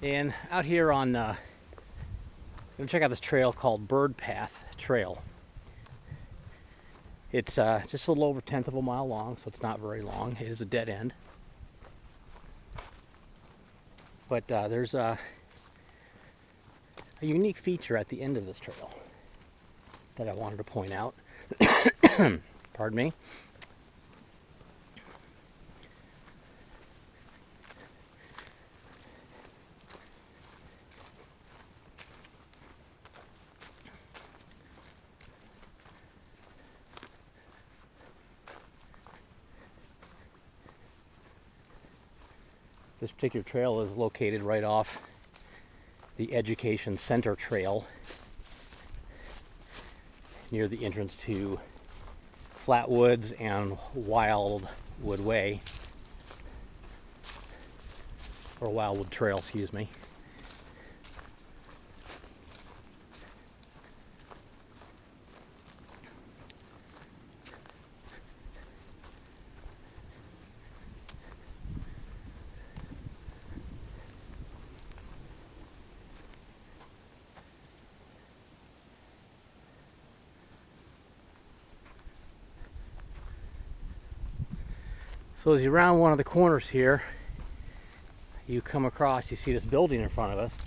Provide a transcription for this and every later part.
And out here on, I'm gonna check out this trail called Bird Path Trail. It's just a little over 1/10 of a mile long, so it's not very long. It is a dead end. But there's a unique feature at the end of this trail that I wanted to point out. Pardon me. This particular trail is located right off the Education Center Trail near the entrance to Flatwoods and Wildwood Way, or Wildwood Trail, excuse me. So as you round one of the corners here, you come across, you see this building in front of us.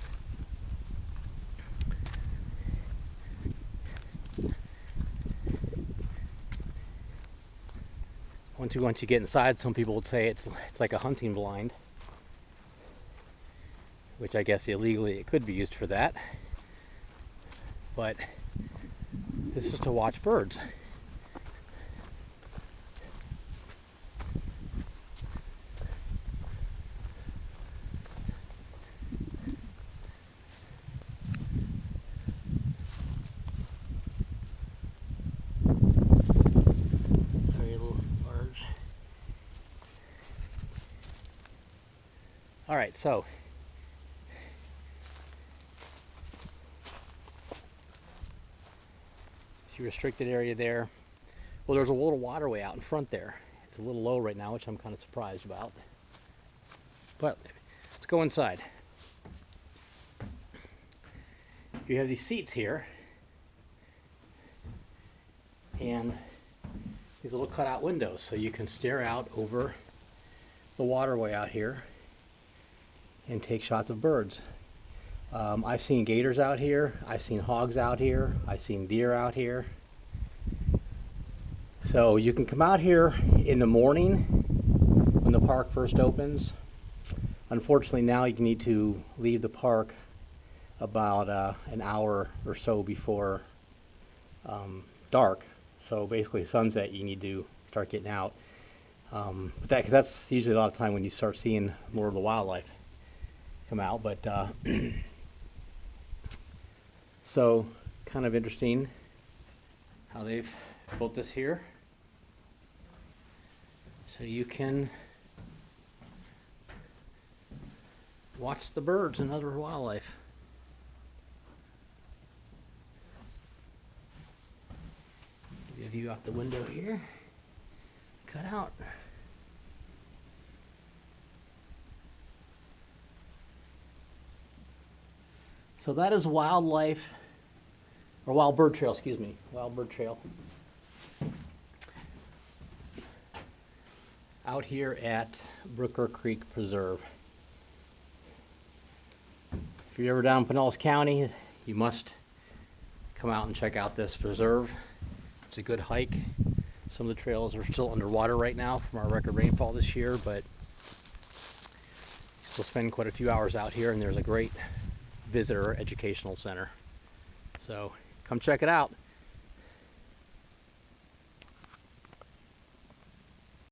Once you get inside, some people would say it's like a hunting blind, which I guess illegally it could be used for that. But this is to watch birds. All right, so see restricted area there. Well, there's a little waterway out in front there. It's a little low right now, which I'm kind of surprised about. But let's go inside. You have these seats here, and these little cutout windows, so you can stare out over the waterway out here and take shots of birds. I've seen gators out here, I've seen hogs out here, I've seen deer out here. So you can come out here in the morning when the park first opens. Unfortunately now you need to leave the park about an hour or so before dark. So basically sunset you need to start getting out. Because that's usually a lot of time when you start seeing more of the wildlife come out. But so kind of interesting how they've built this here, so you can watch the birds and other wildlife. Give you a view out the window here. Cut out. So that is wildlife, or wild bird trail, excuse me, wild bird trail. Out here at Brooker Creek Preserve. If you're ever down in Pinellas County, you must come out and check out this preserve. It's a good hike. Some of the trails are still underwater right now from our record rainfall this year, but you still spend quite a few hours out here, and there's a great visitor educational center. So come check it out.